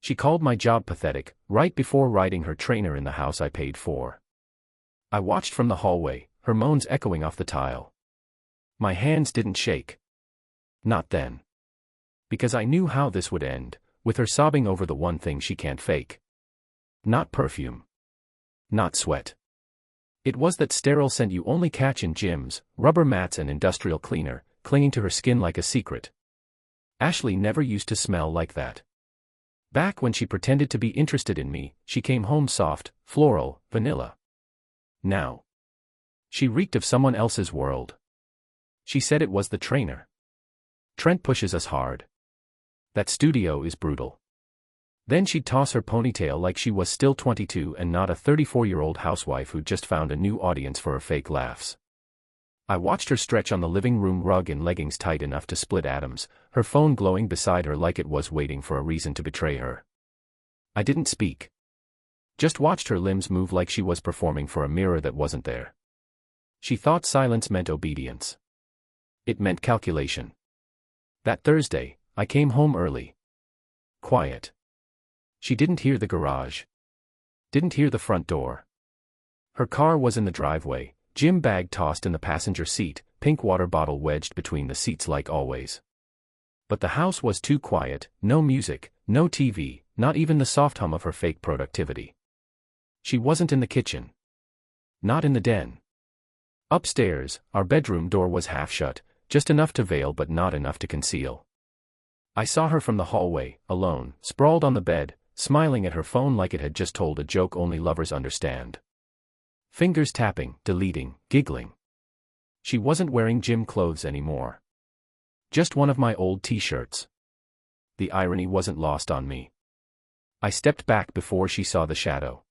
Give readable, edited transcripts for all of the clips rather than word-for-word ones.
She called my job pathetic, right before riding her trainer in the house I paid for. I watched from the hallway, her moans echoing off the tile. My hands didn't shake. Not then. Because I knew how this would end, with her sobbing over the one thing she can't fake. Not perfume. Not sweat. It was that sterile scent you only catch in gyms, rubber mats and industrial cleaner, clinging to her skin like a secret. Ashley never used to smell like that. Back when she pretended to be interested in me, she came home soft, floral, vanilla. Now. She reeked of someone else's world. She said it was the trainer. Trent pushes us hard. That studio is brutal. Then she'd toss her ponytail like she was still 22 and not a 34-year-old housewife who'd just found a new audience for her fake laughs. I watched her stretch on the living room rug in leggings tight enough to split atoms, her phone glowing beside her like it was waiting for a reason to betray her. I didn't speak. Just watched her limbs move like she was performing for a mirror that wasn't there. She thought silence meant obedience. It meant calculation. That Thursday, I came home early. Quiet. She didn't hear the garage. Didn't hear the front door. Her car was in the driveway, gym bag tossed in the passenger seat, pink water bottle wedged between the seats like always. But the house was too quiet, no music, no TV, not even the soft hum of her fake productivity. She wasn't in the kitchen. Not in the den. Upstairs, our bedroom door was half shut, just enough to veil but not enough to conceal. I saw her from the hallway, alone, sprawled on the bed, smiling at her phone like it had just told a joke only lovers understand. Fingers tapping, deleting, giggling. She wasn't wearing gym clothes anymore. Just one of my old t-shirts. The irony wasn't lost on me. I stepped back before she saw the shadow.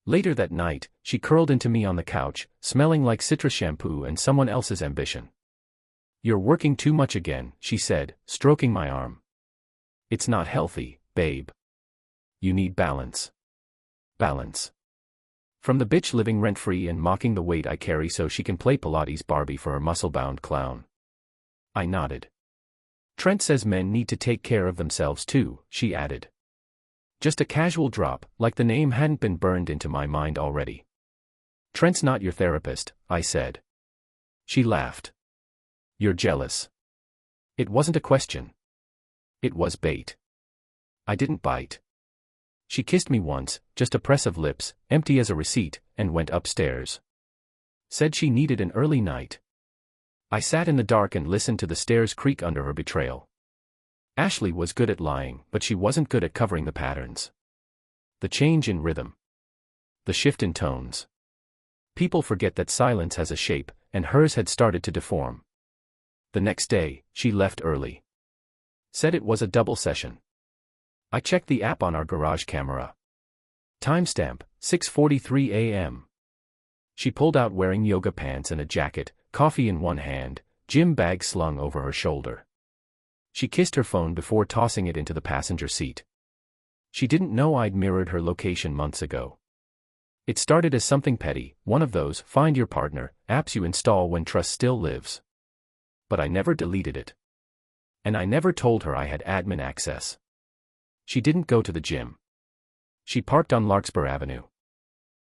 Later that night, she curled into me on the couch, smelling like citrus shampoo and someone else's ambition. "You're working too much again," she said, stroking my arm. "It's not healthy, babe. You need balance." Balance. From the bitch living rent-free and mocking the weight I carry so she can play Pilates Barbie for her muscle-bound clown. I nodded. "Trent says men need to take care of themselves too," she added. Just a casual drop, like the name hadn't been burned into my mind already. "Trent's not your therapist," I said. She laughed. "You're jealous." It wasn't a question. It was bait. I didn't bite. She kissed me once, just a press of lips, empty as a receipt, and went upstairs. Said she needed an early night. I sat in the dark and listened to the stairs creak under her betrayal. Ashley was good at lying, but she wasn't good at covering the patterns. The change in rhythm. The shift in tones. People forget that silence has a shape, and hers had started to deform. The next day, she left early. Said it was a double session. I checked the app on our garage camera. Timestamp, 6:43 a.m. She pulled out wearing yoga pants and a jacket, coffee in one hand, gym bag slung over her shoulder. She kissed her phone before tossing it into the passenger seat. She didn't know I'd mirrored her location months ago. It started as something petty, one of those find your partner apps you install when trust still lives. But I never deleted it. And I never told her I had admin access. She didn't go to the gym. She parked on Larkspur Avenue.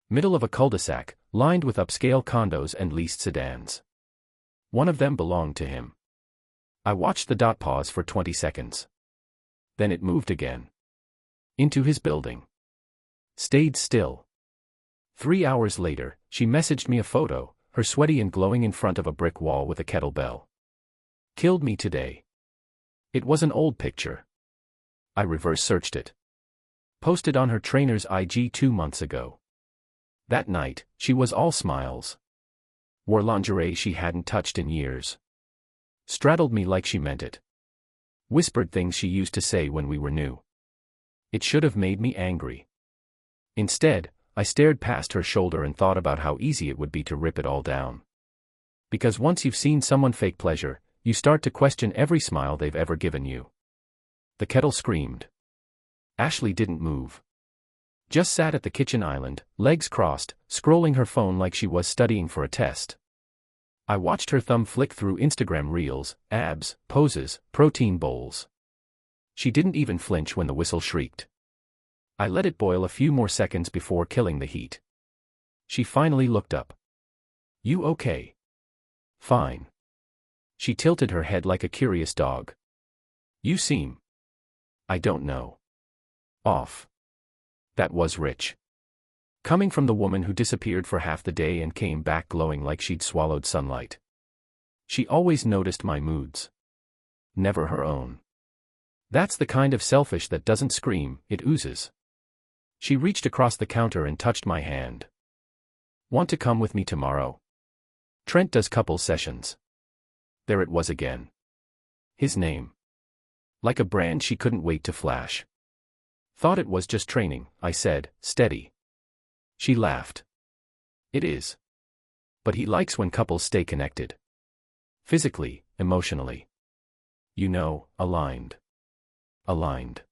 Middle of a cul-de-sac, lined with upscale condos and leased sedans. One of them belonged to him. I watched the dot pause for 20 seconds. Then it moved again. Into his building. Stayed still. 3 hours later, she messaged me a photo, her sweaty and glowing in front of a brick wall with a kettlebell. Killed me today. It was an old picture. I reverse searched it. Posted on her trainer's IG 2 months ago. That night, she was all smiles. Wore lingerie she hadn't touched in years. Straddled me like she meant it. Whispered things she used to say when we were new. It should have made me angry. Instead, I stared past her shoulder and thought about how easy it would be to rip it all down. Because once you've seen someone fake pleasure, you start to question every smile they've ever given you. The kettle screamed. Ashley didn't move. Just sat at the kitchen island, legs crossed, scrolling her phone like she was studying for a test. I watched her thumb flick through Instagram reels, abs, poses, protein bowls. She didn't even flinch when the whistle shrieked. I let it boil a few more seconds before killing the heat. She finally looked up. You okay? Fine. She tilted her head like a curious dog. You seem. I don't know. Off. That was rich. Coming from the woman who disappeared for half the day and came back glowing like she'd swallowed sunlight. She always noticed my moods. Never her own. That's the kind of selfish that doesn't scream, it oozes. She reached across the counter and touched my hand. Want to come with me tomorrow? Trent does couples sessions. There it was again. His name. Like a brand she couldn't wait to flash. Thought it was just training, I said, steady. She laughed. It is. But he likes when couples stay connected. Physically, emotionally. You know, aligned. Aligned.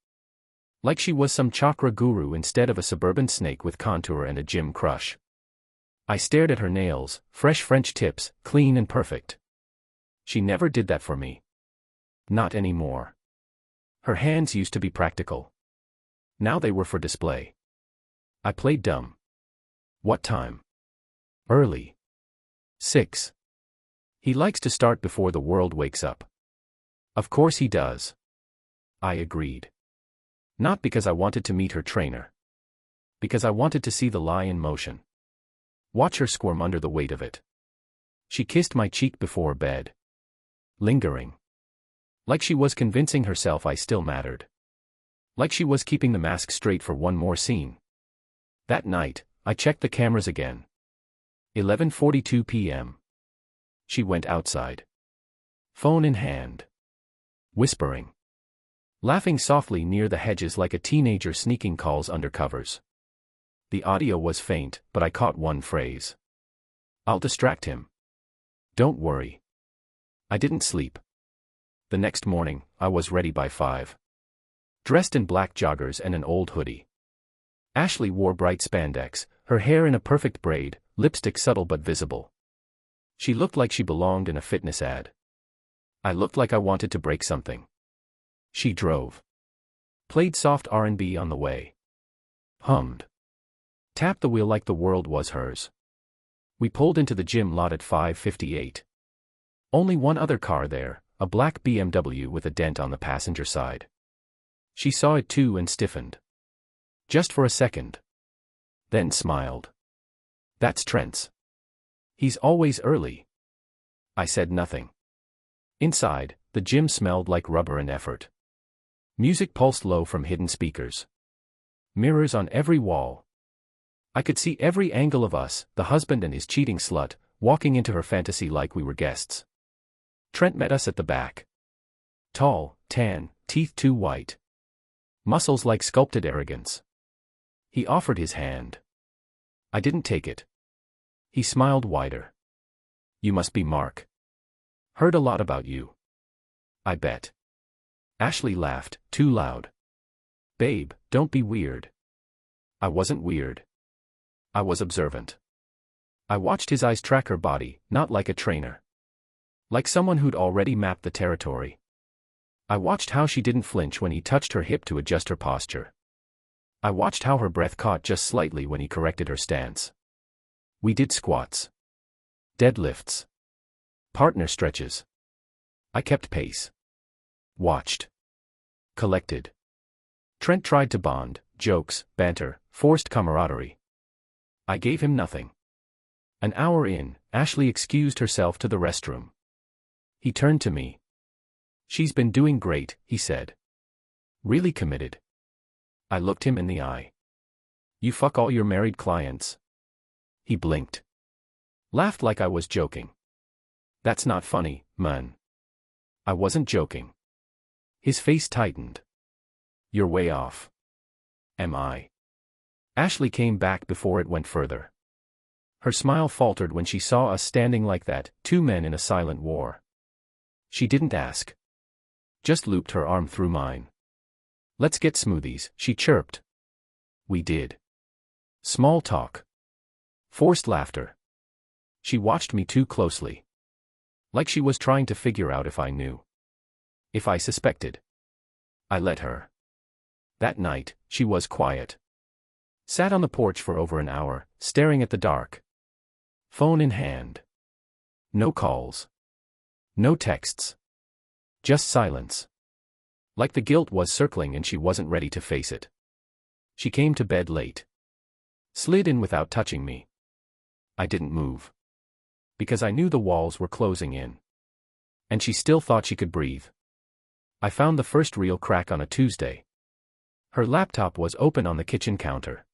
Like she was some chakra guru instead of a suburban snake with contour and a gym crush. I stared at her nails, fresh French tips, clean and perfect. She never did that for me. Not anymore. Her hands used to be practical. Now they were for display. I played dumb. What time? Early. 6. He likes to start before the world wakes up. Of course he does. I agreed. Not because I wanted to meet her trainer. Because I wanted to see the lie in motion. Watch her squirm under the weight of it. She kissed my cheek before bed. Lingering. Like she was convincing herself I still mattered. Like she was keeping the mask straight for one more scene. That night, I checked the cameras again. 11:42 p.m. She went outside. Phone in hand. Whispering. Laughing softly near the hedges like a teenager sneaking calls under covers. The audio was faint, but I caught one phrase. I'll distract him. Don't worry. I didn't sleep. The next morning, I was ready by 5. Dressed in black joggers and an old hoodie. Ashley wore bright spandex, her hair in a perfect braid, lipstick subtle but visible. She looked like she belonged in a fitness ad. I looked like I wanted to break something. She drove. Played soft R&B on the way. Hummed. Tapped the wheel like the world was hers. We pulled into the gym lot at 5:58. Only one other car there, a black BMW with a dent on the passenger side. She saw it too and stiffened. Just for a second. Then smiled. That's Trent's. He's always early. I said nothing. Inside, the gym smelled like rubber and effort. Music pulsed low from hidden speakers. Mirrors on every wall. I could see every angle of us, the husband and his cheating slut, walking into her fantasy like we were guests. Trent met us at the back. Tall, tan, teeth too white. Muscles like sculpted arrogance. He offered his hand. I didn't take it. He smiled wider. You must be Mark. Heard a lot about you. I bet. Ashley laughed, too loud. Babe, don't be weird. I wasn't weird. I was observant. I watched his eyes track her body, not like a trainer. Like someone who'd already mapped the territory. I watched how she didn't flinch when he touched her hip to adjust her posture. I watched how her breath caught just slightly when he corrected her stance. We did squats. Deadlifts. Partner stretches. I kept pace. Watched. Collected. Trent tried to bond, jokes, banter, forced camaraderie. I gave him nothing. An hour in, Ashley excused herself to the restroom. He turned to me. She's been doing great, he said. Really committed. I looked him in the eye. You fuck all your married clients? He blinked. Laughed like I was joking. That's not funny, man. I wasn't joking. His face tightened. You're way off. Am I? Ashley came back before it went further. Her smile faltered when she saw us standing like that, two men in a silent war. She didn't ask. Just looped her arm through mine. Let's get smoothies, she chirped. We did. Small talk. Forced laughter. She watched me too closely. Like she was trying to figure out if I knew. If I suspected. I let her. That night, she was quiet. Sat on the porch for over an hour, staring at the dark. Phone in hand. No calls. No texts. Just silence. Like the guilt was circling and she wasn't ready to face it. She came to bed late. Slid in without touching me. I didn't move. Because I knew the walls were closing in. And she still thought she could breathe. I found the first real crack on a Tuesday. Her laptop was open on the kitchen counter.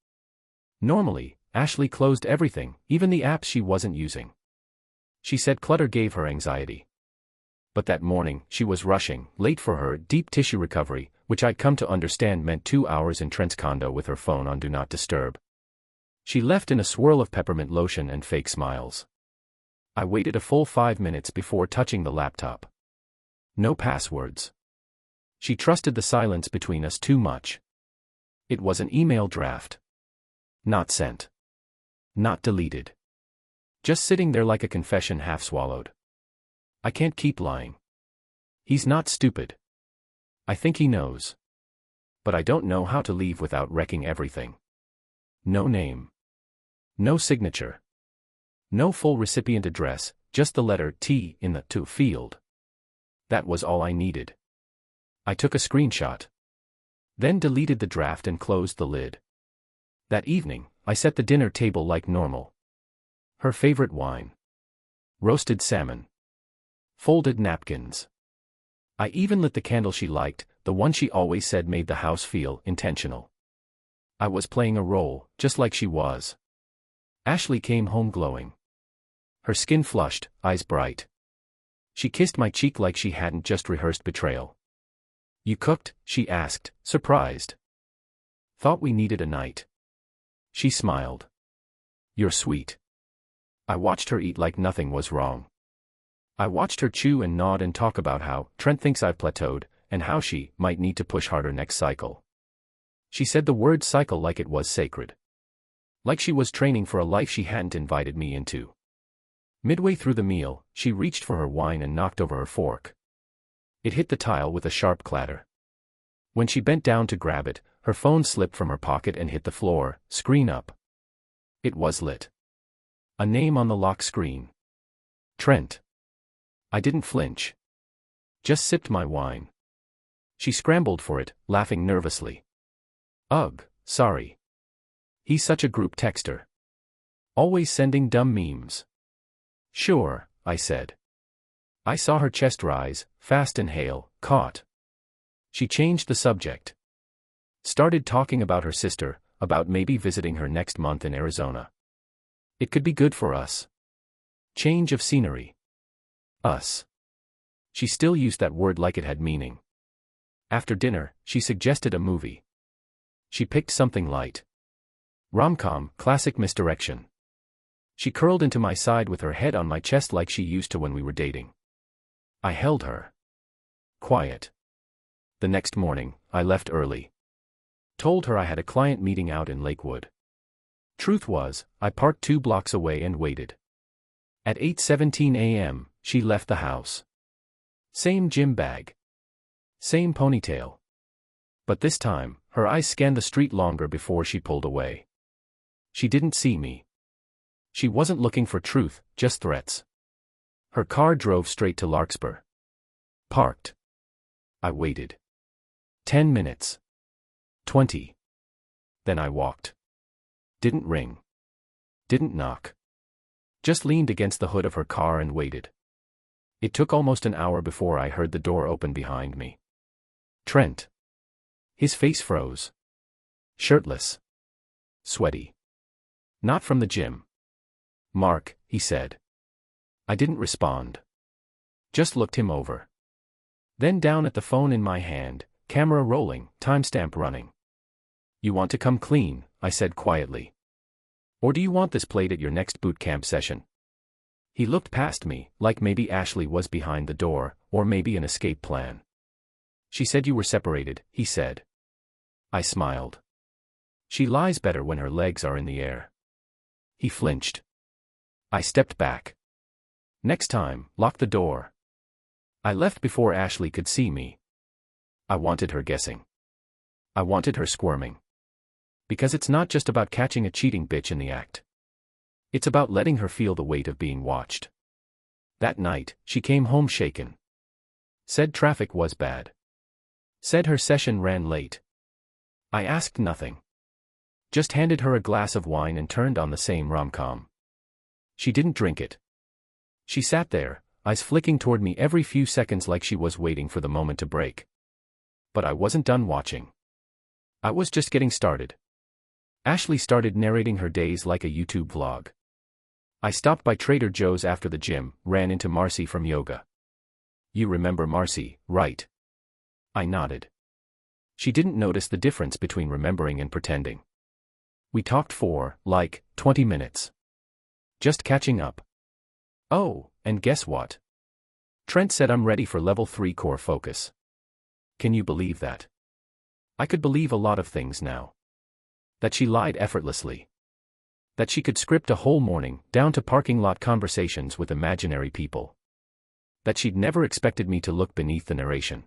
Normally, Ashley closed everything, even the apps she wasn't using. She said clutter gave her anxiety. But that morning, she was rushing, late for her deep tissue recovery, which I'd come to understand meant 2 hours in Trent's condo with her phone on Do Not Disturb. She left in a swirl of peppermint lotion and fake smiles. I waited a full 5 minutes before touching the laptop. No passwords. She trusted the silence between us too much. It was an email draft. Not sent. Not deleted. Just sitting there like a confession half swallowed. I can't keep lying. He's not stupid. I think he knows. But I don't know how to leave without wrecking everything. No name. No signature. No full recipient address, just the letter T in the to field. That was all I needed. I took a screenshot. Then deleted the draft and closed the lid. That evening, I set the dinner table like normal. Her favorite wine. Roasted salmon. Folded napkins. I even lit the candle she liked, the one she always said made the house feel intentional. I was playing a role, just like she was. Ashley came home glowing. Her skin flushed, eyes bright. She kissed my cheek like she hadn't just rehearsed betrayal. "You cooked?" she asked, surprised. "Thought we needed a night." She smiled. "You're sweet." I watched her eat like nothing was wrong. I watched her chew and nod and talk about how Trent thinks I've plateaued, and how she might need to push harder next cycle. She said the word cycle like it was sacred. Like she was training for a life she hadn't invited me into. Midway through the meal, she reached for her wine and knocked over her fork. It hit the tile with a sharp clatter. When she bent down to grab it, her phone slipped from her pocket and hit the floor, screen up. It was lit. A name on the lock screen. Trent. I didn't flinch. Just sipped my wine. She scrambled for it, laughing nervously. "Ugh, sorry. He's such a group texter. Always sending dumb memes." "Sure," I said. I saw her chest rise, fast and hale, caught. She changed the subject. Started talking about her sister, about maybe visiting her next month in Arizona. It could be good for us. Change of scenery. Us. She still used that word like it had meaning. After dinner, she suggested a movie. She picked something light. Rom-com, classic misdirection. She curled into my side with her head on my chest like she used to when we were dating. I held her. Quiet. The next morning, I left early. Told her I had a client meeting out in Lakewood. Truth was, I parked 2 blocks away and waited. At 8:17 a.m., she left the house. Same gym bag. Same ponytail. But this time, her eyes scanned the street longer before she pulled away. She didn't see me. She wasn't looking for truth, just threats. Her car drove straight to Larkspur. Parked. I waited. 10 minutes. 20. Then I walked. Didn't ring. Didn't knock. Just leaned against the hood of her car and waited. It took almost an hour before I heard the door open behind me. Trent. His face froze. Shirtless. Sweaty. Not from the gym. "Mark," he said. I didn't respond. Just looked him over. Then down at the phone in my hand, camera rolling, timestamp running. "You want to come clean," I said quietly. "Or do you want this played at your next boot camp session?" He looked past me, like maybe Ashley was behind the door, or maybe an escape plan. "She said you were separated," he said. I smiled. "She lies better when her legs are in the air." He flinched. I stepped back. "Next time, lock the door." I left before Ashley could see me. I wanted her guessing. I wanted her squirming. Because it's not just about catching a cheating bitch in the act. It's about letting her feel the weight of being watched. That night, she came home shaken. Said traffic was bad. Said her session ran late. I asked nothing. Just handed her a glass of wine and turned on the same rom-com. She didn't drink it. She sat there, eyes flicking toward me every few seconds like she was waiting for the moment to break. But I wasn't done watching. I was just getting started. Ashley started narrating her days like a YouTube vlog. I stopped by Trader Joe's after the gym, ran into Marcy from yoga. You remember Marcy, right? I nodded. She didn't notice the difference between remembering and pretending. We talked for, 20 minutes. Just catching up. Oh, and guess what? Trent said I'm ready for level 3 core focus. Can you believe that? I could believe a lot of things now. That she lied effortlessly. That she could script a whole morning, down to parking lot conversations with imaginary people. That she'd never expected me to look beneath the narration.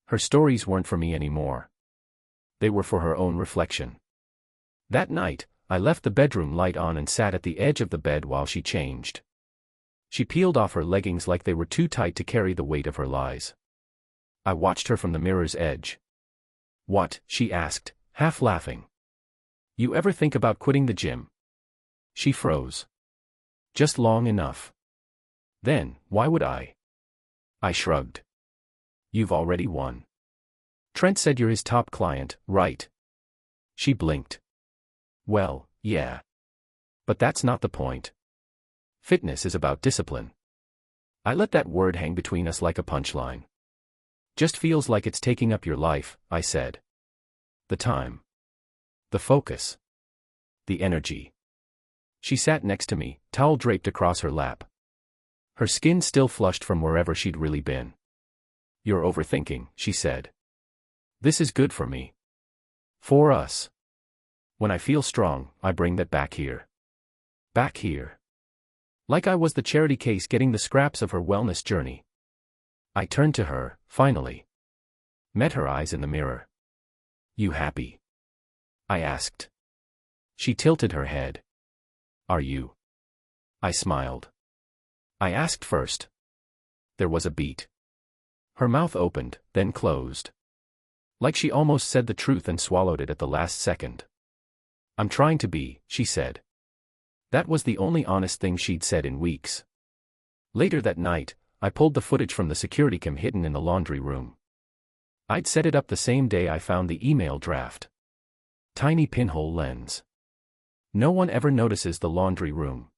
Her stories weren't for me anymore. They were for her own reflection. That night, I left the bedroom light on and sat at the edge of the bed while she changed. She peeled off her leggings like they were too tight to carry the weight of her lies. I watched her from the mirror's edge. What? She asked, half laughing. You ever think about quitting the gym? She froze. Just long enough. Then, why would I? I shrugged. You've already won. Trent said you're his top client, right? She blinked. Well, yeah. But that's not the point. Fitness is about discipline. I let that word hang between us like a punchline. Just feels like it's taking up your life, I said. The time. The focus. The energy. She sat next to me, towel draped across her lap. Her skin still flushed from wherever she'd really been. You're overthinking, she said. This is good for me. For us. When I feel strong, I bring that back here. Back here. Like I was the charity case getting the scraps of her wellness journey. I turned to her, finally. Met her eyes in the mirror. You happy? I asked. She tilted her head. Are you? I smiled. I asked first. There was a beat. Her mouth opened, then closed. Like she almost said the truth and swallowed it at the last second. I'm trying to be, she said. That was the only honest thing she'd said in weeks. Later that night, I pulled the footage from the security cam hidden in the laundry room. I'd set it up the same day I found the email draft. Tiny pinhole lens. No one ever notices the laundry room.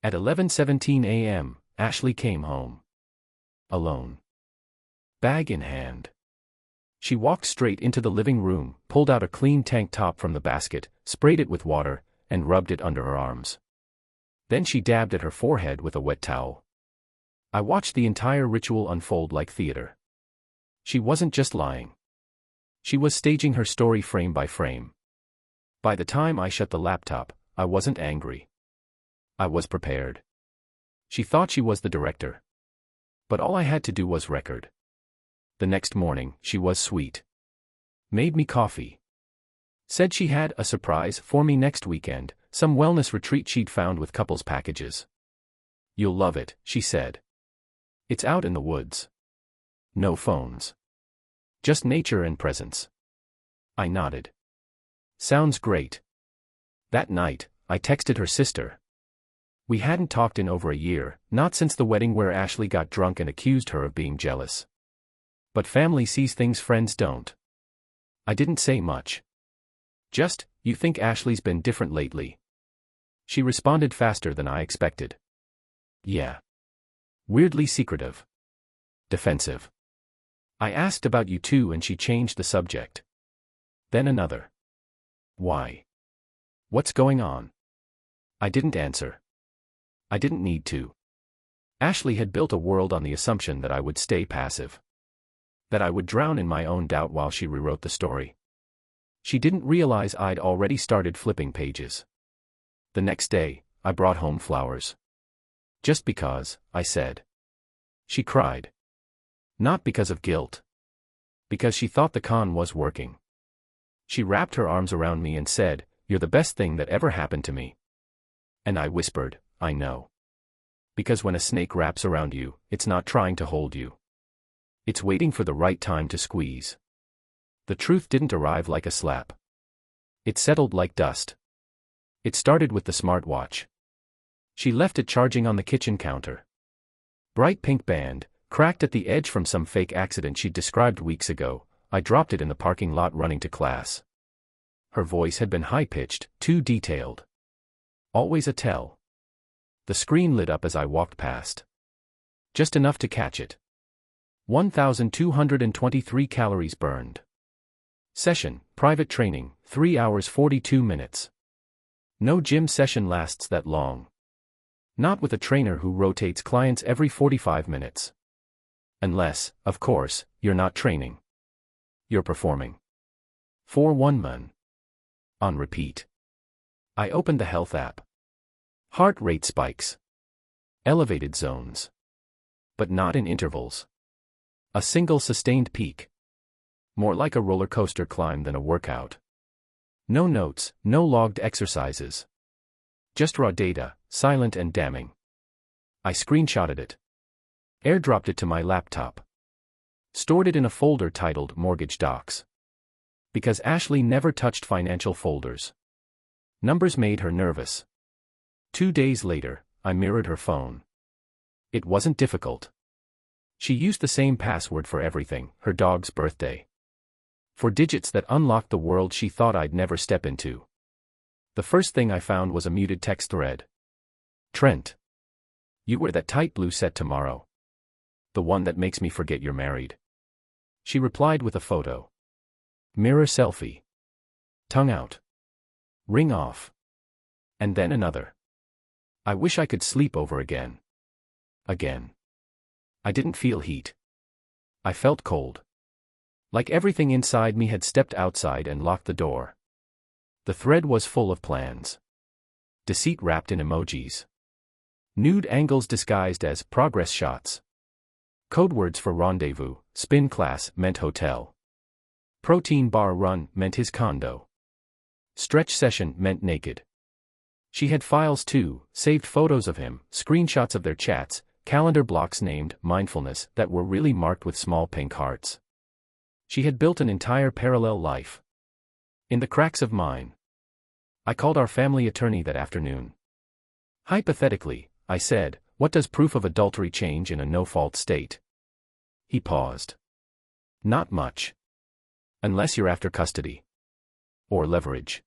At 11:17 a.m., Ashley came home. Alone. Bag in hand. She walked straight into the living room, pulled out a clean tank top from the basket, sprayed it with water, and rubbed it under her arms. Then she dabbed at her forehead with a wet towel. I watched the entire ritual unfold like theater. She wasn't just lying. She was staging her story frame by frame. By the time I shut the laptop, I wasn't angry. I was prepared. She thought she was the director. But all I had to do was record. The next morning, she was sweet. Made me coffee. Said she had a surprise for me next weekend, some wellness retreat she'd found with couples packages. You'll love it, she said. It's out in the woods. No phones. Just nature and presence. I nodded. Sounds great. That night, I texted her sister. We hadn't talked in over a year, not since the wedding where Ashley got drunk and accused her of being jealous. But family sees things friends don't. I didn't say much. Just, you think Ashley's been different lately? She responded faster than I expected. Yeah. Weirdly secretive. Defensive. I asked about you too and she changed the subject. Then another. Why? What's going on? I didn't answer. I didn't need to. Ashley had built a world on the assumption that I would stay passive. That I would drown in my own doubt while she rewrote the story. She didn't realize I'd already started flipping pages. The next day, I brought home flowers. Just because, I said. She cried. Not because of guilt. Because she thought the con was working. She wrapped her arms around me and said, "You're the best thing that ever happened to me." And I whispered, "I know." Because when a snake wraps around you, it's not trying to hold you. It's waiting for the right time to squeeze. The truth didn't arrive like a slap. It settled like dust. It started with the smartwatch. She left it charging on the kitchen counter. Bright pink band, cracked at the edge from some fake accident she'd described weeks ago. I dropped it in the parking lot running to class. Her voice had been high-pitched, too detailed. Always a tell. The screen lit up as I walked past. Just enough to catch it. 1,223 calories burned. Session, private training, 3 hours 42 minutes. No gym session lasts that long. Not with a trainer who rotates clients every 45 minutes. Unless, of course, you're not training. You're performing. 4-1-man. On repeat. I opened the health app. Heart rate spikes. Elevated zones. But not in intervals. A single sustained peak. More like a roller coaster climb than a workout. No notes, no logged exercises. Just raw data, silent and damning. I screenshotted it. Airdropped it to my laptop. Stored it in a folder titled Mortgage Docs. Because Ashley never touched financial folders. Numbers made her nervous. 2 days later, I mirrored her phone. It wasn't difficult. She used the same password for everything, her dog's birthday. For digits that unlocked the world she thought I'd never step into. The first thing I found was a muted text thread. Trent. You wear that tight blue set tomorrow. The one that makes me forget you're married. She replied with a photo. Mirror selfie. Tongue out. Ring off. And then another. I wish I could sleep over again. Again. I didn't feel heat. I felt cold. Like everything inside me had stepped outside and locked the door. The thread was full of plans. Deceit wrapped in emojis. Nude angles disguised as progress shots. Code words for rendezvous, spin class meant hotel. Protein bar run meant his condo. Stretch session meant naked. She had files too, saved photos of him, screenshots of their chats, calendar blocks named mindfulness that were really marked with small pink hearts. She had built an entire parallel life. In the cracks of mine. I called our family attorney that afternoon. Hypothetically, I said, what does proof of adultery change in a no-fault state? He paused. Not much. Unless you're after custody. Or leverage.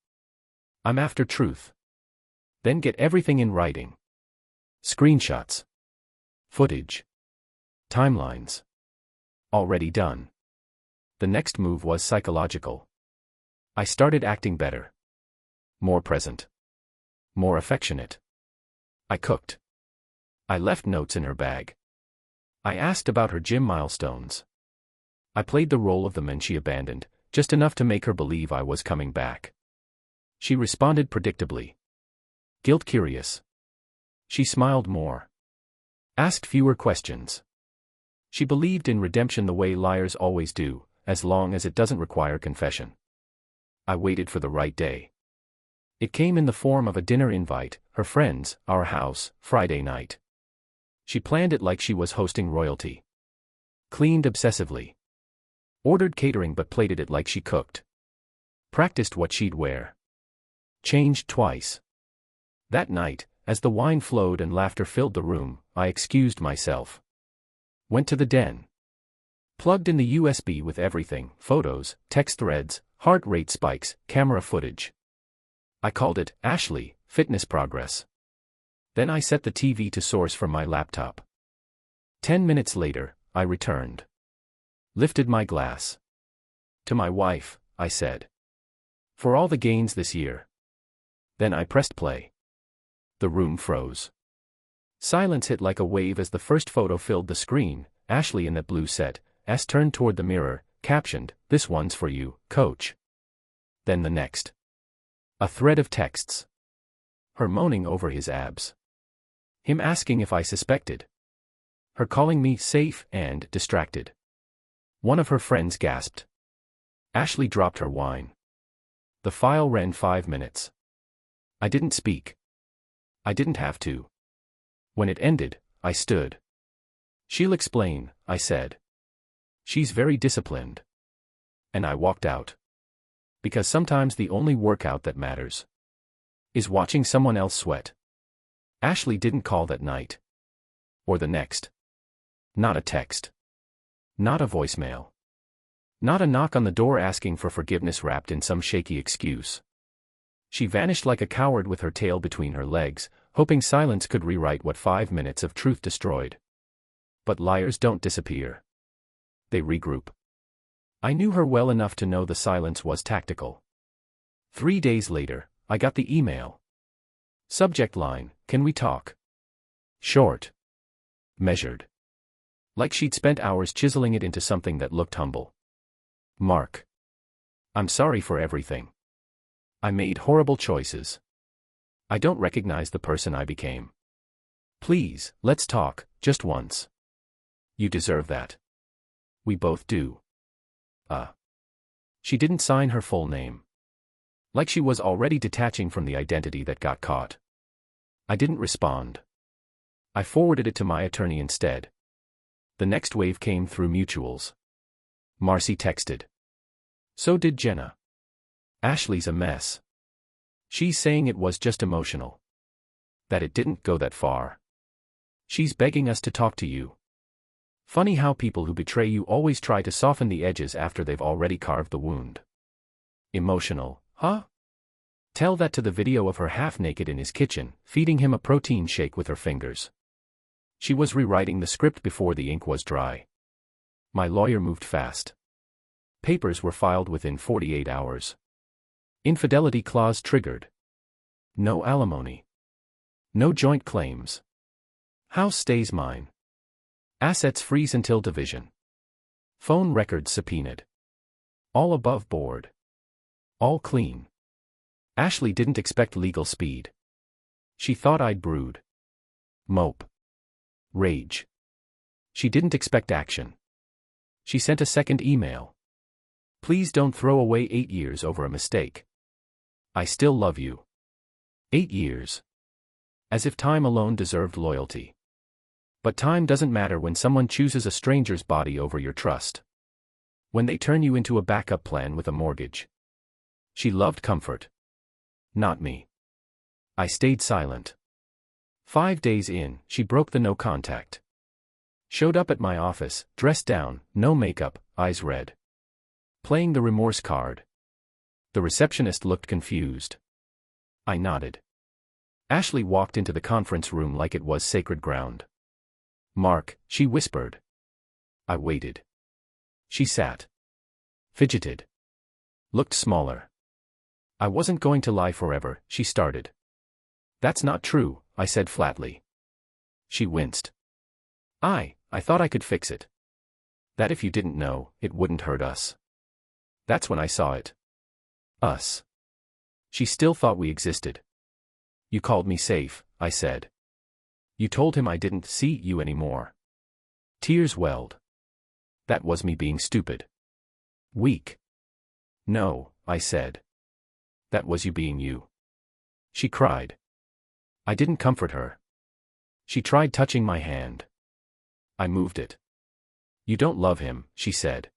I'm after truth. Then get everything in writing. Screenshots. Footage. Timelines. Already done. The next move was psychological. I started acting better. More present. More affectionate. I cooked. I left notes in her bag. I asked about her gym milestones. I played the role of the man she abandoned, just enough to make her believe I was coming back. She responded predictably. Guilt-curious. She smiled more. Asked fewer questions. She believed in redemption the way liars always do, as long as it doesn't require confession. I waited for the right day. It came in the form of a dinner invite, her friends, our house, Friday night. She planned it like she was hosting royalty. Cleaned obsessively. Ordered catering but plated it like she cooked. Practiced what she'd wear. Changed twice. That night, as the wine flowed and laughter filled the room, I excused myself. Went to the den. Plugged in the USB with everything, photos, text threads, heart rate spikes, camera footage. I called it, Ashley, Fitness Progress. Then I set the TV to source from my laptop. 10 minutes later, I returned. Lifted my glass. To my wife, I said. For all the gains this year. Then I pressed play. The room froze. Silence hit like a wave as the first photo filled the screen, Ashley in that blue set, as turned toward the mirror, captioned, "This one's for you, coach." Then the next. A thread of texts. Her moaning over his abs. Him asking if I suspected. Her calling me safe and distracted. One of her friends gasped. Ashley dropped her wine. The file ran 5 minutes. I didn't speak. I didn't have to. When it ended, I stood. "She'll explain," I said. "She's very disciplined." And I walked out. Because sometimes the only workout that matters is watching someone else sweat. Ashley didn't call that night. Or the next. Not a text. Not a voicemail. Not a knock on the door asking for forgiveness wrapped in some shaky excuse. She vanished like a coward with her tail between her legs, hoping silence could rewrite what 5 minutes of truth destroyed. But liars don't disappear. They regroup. I knew her well enough to know the silence was tactical. 3 days later, I got the email. Subject line, "Can we talk?" Short. Measured. Like she'd spent hours chiseling it into something that looked humble. Mark. I'm sorry for everything. I made horrible choices. I don't recognize the person I became. Please, let's talk, just once. You deserve that. We both do. She didn't sign her full name. Like she was already detaching from the identity that got caught. I didn't respond. I forwarded it to my attorney instead. The next wave came through mutuals. Marcy texted. So did Jenna. Ashley's a mess. She's saying it was just emotional. That it didn't go that far. She's begging us to talk to you. Funny how people who betray you always try to soften the edges after they've already carved the wound. Emotional, huh? Tell that to the video of her half-naked in his kitchen, feeding him a protein shake with her fingers. She was rewriting the script before the ink was dry. My lawyer moved fast. Papers were filed within 48 hours. Infidelity clause triggered. No alimony. No joint claims. House stays mine. Assets freeze until division. Phone records subpoenaed. All above board. All clean. Ashley didn't expect legal speed. She thought I'd brood. Mope. Rage. She didn't expect action. She sent a second email. Please don't throw away 8 years over a mistake. I still love you. 8 years. As if time alone deserved loyalty. But time doesn't matter when someone chooses a stranger's body over your trust. When they turn you into a backup plan with a mortgage. She loved comfort. Not me. I stayed silent. 5 days in, she broke the no contact. Showed up at my office, dressed down, no makeup, eyes red. Playing the remorse card. The receptionist looked confused. I nodded. Ashley walked into the conference room like it was sacred ground. Mark, she whispered. I waited. She sat. Fidgeted. Looked smaller. I wasn't going to lie forever, she started. That's not true, I said flatly. She winced. I thought I could fix it. That if you didn't know, it wouldn't hurt us. That's when I saw it. Us. She still thought we existed. You called me safe, I said. You told him I didn't see you anymore. Tears welled. That was me being stupid. Weak. No, I said. That was you being you. She cried. I didn't comfort her. She tried touching my hand. I moved it. You don't love him, she said.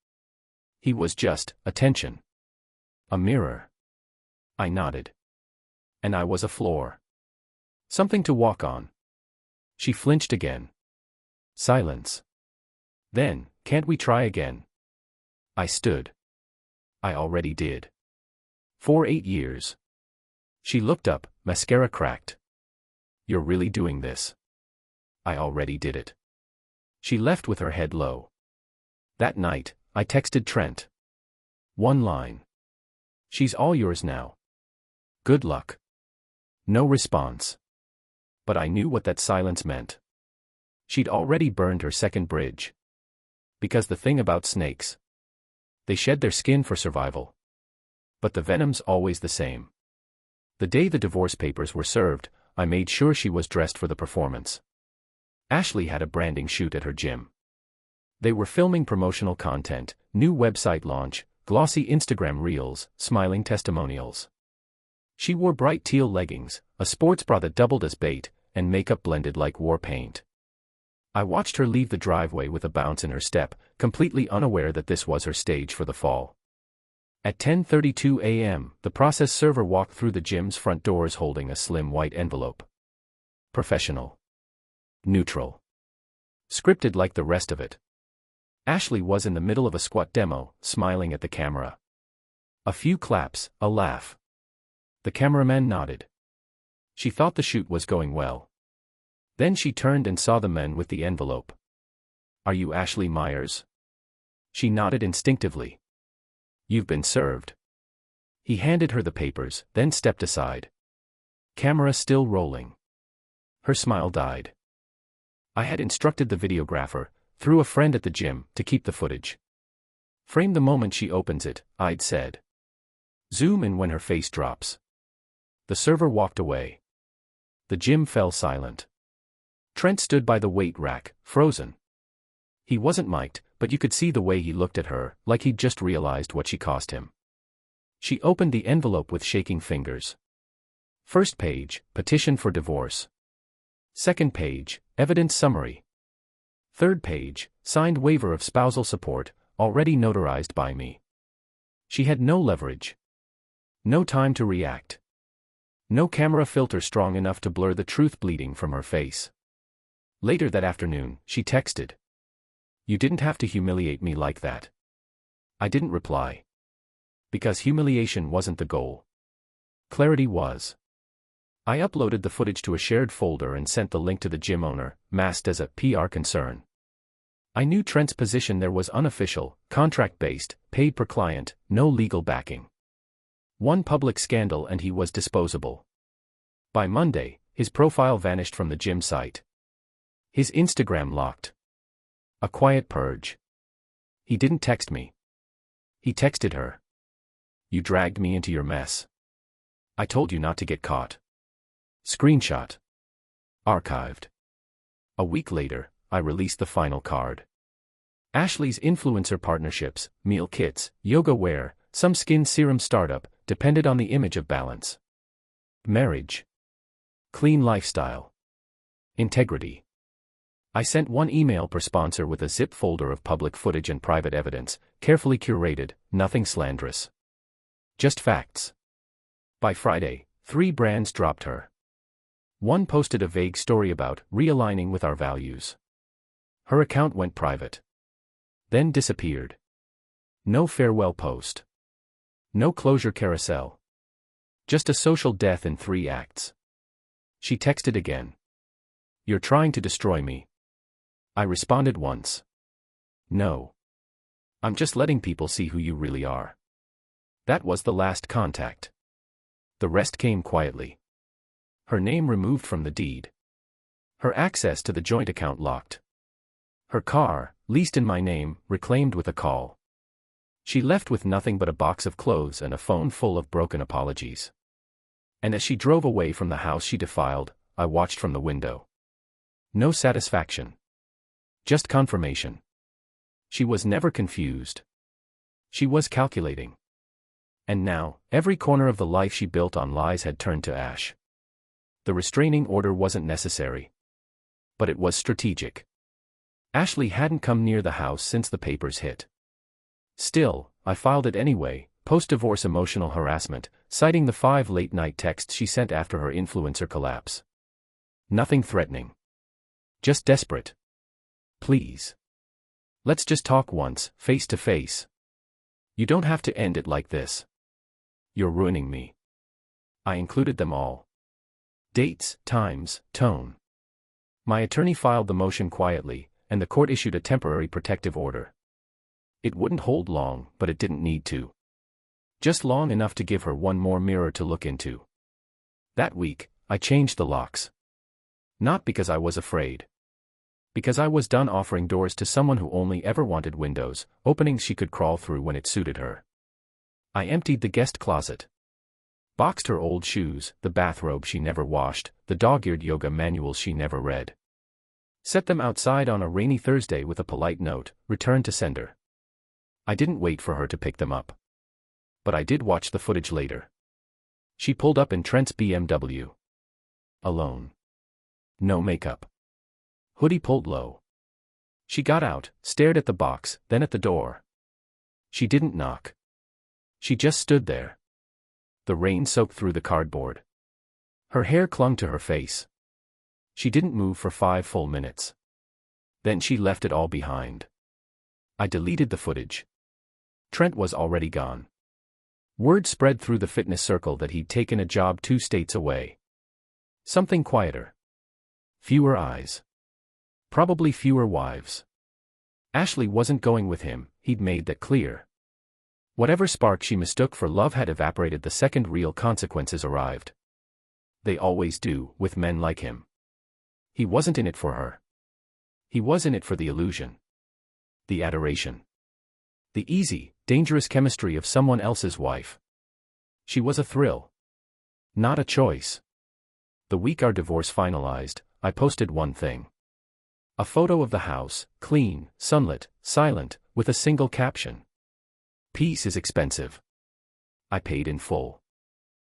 He was just attention. A mirror. I nodded. And I was a floor. Something to walk on. She flinched again. Silence. Then, can't we try again? I stood. I already did. For 8 years. She looked up, mascara cracked. You're really doing this? I already did it. She left with her head low. That night, I texted Trent. One line. She's all yours now. Good luck. No response. But I knew what that silence meant. She'd already burned her second bridge. Because the thing about snakes. They shed their skin for survival. But the venom's always the same. The day the divorce papers were served, I made sure she was dressed for the performance. Ashley had a branding shoot at her gym. They were filming promotional content, new website launch, glossy Instagram reels, smiling testimonials. She wore bright teal leggings, a sports bra that doubled as bait, and makeup blended like war paint. I watched her leave the driveway with a bounce in her step, completely unaware that this was her stage for the fall. At 10:32 a.m., the process server walked through the gym's front doors holding a slim white envelope. Professional. Neutral. Scripted like the rest of it. Ashley was in the middle of a squat demo, smiling at the camera. A few claps, a laugh. The cameraman nodded. She thought the shoot was going well. Then she turned and saw the man with the envelope. "Are you Ashley Myers?" She nodded instinctively. "You've been served." He handed her the papers, then stepped aside. Camera still rolling. Her smile died. I had instructed the videographer, through a friend at the gym, to keep the footage. "Frame the moment she opens it," I'd said. "Zoom in when her face drops." The server walked away. The gym fell silent. Trent stood by the weight rack, frozen. He wasn't mic'd, but you could see the way he looked at her, like he'd just realized what she cost him. She opened the envelope with shaking fingers. First page, petition for divorce. Second page, evidence summary. Third page, signed waiver of spousal support, already notarized by me. She had no leverage. No time to react. No camera filter strong enough to blur the truth bleeding from her face. Later that afternoon, she texted. "You didn't have to humiliate me like that." I didn't reply. Because humiliation wasn't the goal. Clarity was. I uploaded the footage to a shared folder and sent the link to the gym owner, masked as a PR concern. I knew Trent's position there was unofficial, contract-based, paid per client, no legal backing. One public scandal and he was disposable. By Monday, his profile vanished from the gym site. His Instagram locked. A quiet purge. He didn't text me. He texted her. "You dragged me into your mess. I told you not to get caught." Screenshot. Archived. A week later, I released the final card. Ashley's influencer partnerships, meal kits, yoga wear, some skin serum startup, depended on the image of balance. Marriage. Clean lifestyle. Integrity. I sent one email per sponsor with a zip folder of public footage and private evidence, carefully curated, nothing slanderous. Just facts. By Friday, 3 brands dropped her. One posted a vague story about realigning with our values. Her account went private. Then disappeared. No farewell post. No closure carousel. Just a social death in 3 acts. She texted again. "You're trying to destroy me." I responded once. "No. I'm just letting people see who you really are." That was the last contact. The rest came quietly. Her name removed from the deed. Her access to the joint account locked. Her car, leased in my name, reclaimed with a call. She left with nothing but a box of clothes and a phone full of broken apologies. And as she drove away from the house she defiled, I watched from the window. No satisfaction. Just confirmation. She was never confused. She was calculating. And now, every corner of the life she built on lies had turned to ash. The restraining order wasn't necessary. But it was strategic. Ashley hadn't come near the house since the papers hit. Still, I filed it anyway, post-divorce emotional harassment, citing the 5 late-night texts she sent after her influencer collapse. Nothing threatening. Just desperate. "Please. Let's just talk once, face to face. You don't have to end it like this. You're ruining me." I included them all. Dates, times, tone. My attorney filed the motion quietly, and the court issued a temporary protective order. It wouldn't hold long, but it didn't need to. Just long enough to give her one more mirror to look into. That week, I changed the locks. Not because I was afraid. Because I was done offering doors to someone who only ever wanted windows, openings she could crawl through when it suited her. I emptied the guest closet. Boxed her old shoes, the bathrobe she never washed, the dog-eared yoga manuals she never read. Set them outside on a rainy Thursday with a polite note, "Return to sender." I didn't wait for her to pick them up. But I did watch the footage later. She pulled up in Trent's BMW. Alone. No makeup. Hoodie pulled low. She got out, stared at the box, then at the door. She didn't knock. She just stood there. The rain soaked through the cardboard. Her hair clung to her face. She didn't move for 5 full minutes. Then she left it all behind. I deleted the footage. Trent was already gone. Word spread through the fitness circle that he'd taken a job 2 states away. Something quieter. Fewer eyes. Probably fewer wives. Ashley wasn't going with him, he'd made that clear. Whatever spark she mistook for love had evaporated the second real consequences arrived. They always do, with men like him. He wasn't in it for her. He was in it for the illusion. The adoration. The easy, dangerous chemistry of someone else's wife. She was a thrill. Not a choice. The week our divorce finalized, I posted one thing. A photo of the house, clean, sunlit, silent, with a single caption. Peace is expensive. I paid in full.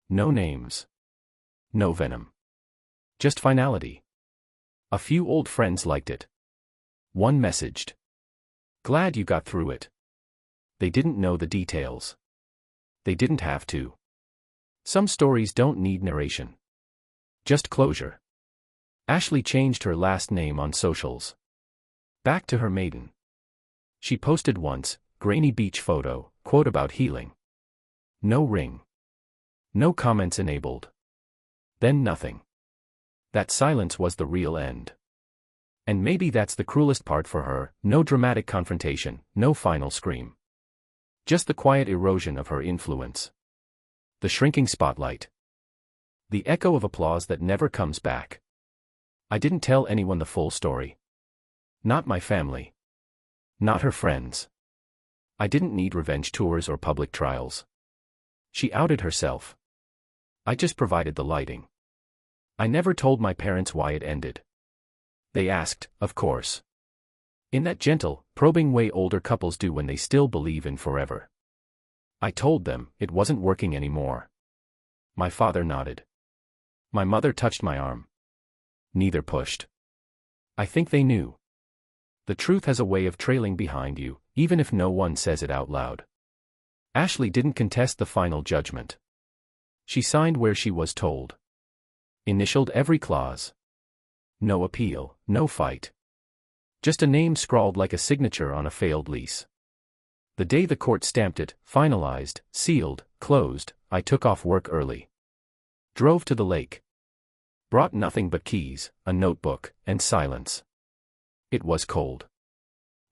No names. No venom. Just finality. A few old friends liked it. One messaged. Glad you got through it. They didn't know the details. They didn't have to. Some stories don't need narration. Just closure. Ashley changed her last name on socials. Back to her maiden. She posted once, grainy beach photo, quote about healing. No ring. No comments enabled. Then nothing. That silence was the real end. And maybe that's the cruelest part for her, no dramatic confrontation, no final scream. Just the quiet erosion of her influence. The shrinking spotlight. The echo of applause that never comes back. I didn't tell anyone the full story. Not my family. Not her friends. I didn't need revenge tours or public trials. She outed herself. I just provided the lighting. I never told my parents why it ended. They asked, of course. In that gentle, probing way older couples do when they still believe in forever. I told them it wasn't working anymore. My father nodded. My mother touched my arm. Neither pushed. I think they knew. The truth has a way of trailing behind you, even if no one says it out loud. Ashley didn't contest the final judgment. She signed where she was told. Initialed every clause. No appeal, no fight. Just a name scrawled like a signature on a failed lease. The day the court stamped it, finalized, sealed, closed, I took off work early. Drove to the lake. Brought nothing but keys, a notebook, and silence. It was cold.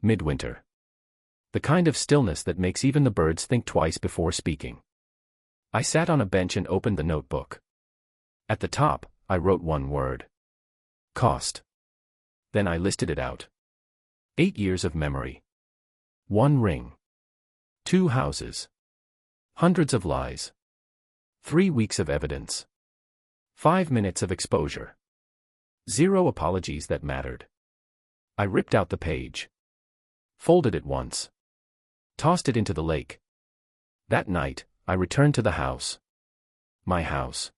Midwinter. The kind of stillness that makes even the birds think twice before speaking. I sat on a bench and opened the notebook. At the top, I wrote one word. Cost. Then I listed it out. 8 years of memory. 1 ring. 2 houses. Hundreds of lies. 3 weeks of evidence. 5 minutes of exposure. 0 apologies that mattered. I ripped out the page. Folded it once. Tossed it into the lake. That night, I returned to the house. My house.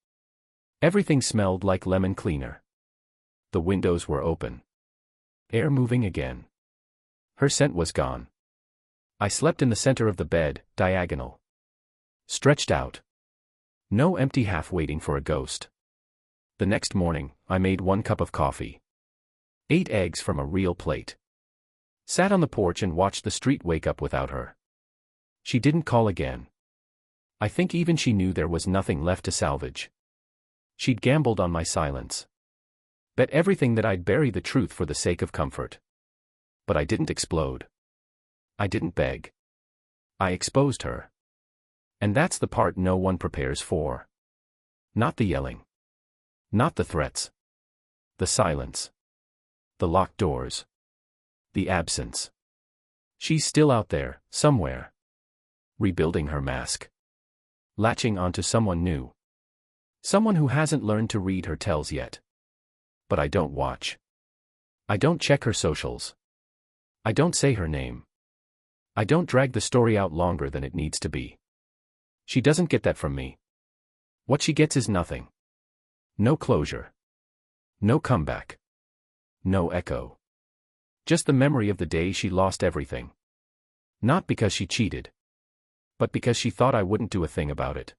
Everything smelled like lemon cleaner. The windows were open. Air moving again. Her scent was gone. I slept in the center of the bed, diagonal. Stretched out. No empty half waiting for a ghost. The next morning, I made 1 cup of coffee. 8 eggs from a real plate. Sat on the porch and watched the street wake up without her. She didn't call again. I think even she knew there was nothing left to salvage. She'd gambled on my silence. Bet everything that I'd bury the truth for the sake of comfort. But I didn't explode. I didn't beg. I exposed her. And that's the part no one prepares for. Not the yelling. Not the threats. The silence. The locked doors. The absence. She's still out there, somewhere. Rebuilding her mask. Latching onto someone new. Someone who hasn't learned to read her tells yet. But I don't watch. I don't check her socials. I don't say her name. I don't drag the story out longer than it needs to be. She doesn't get that from me. What she gets is nothing. No closure. No comeback. No echo. Just the memory of the day she lost everything. Not because she cheated. But because she thought I wouldn't do a thing about it.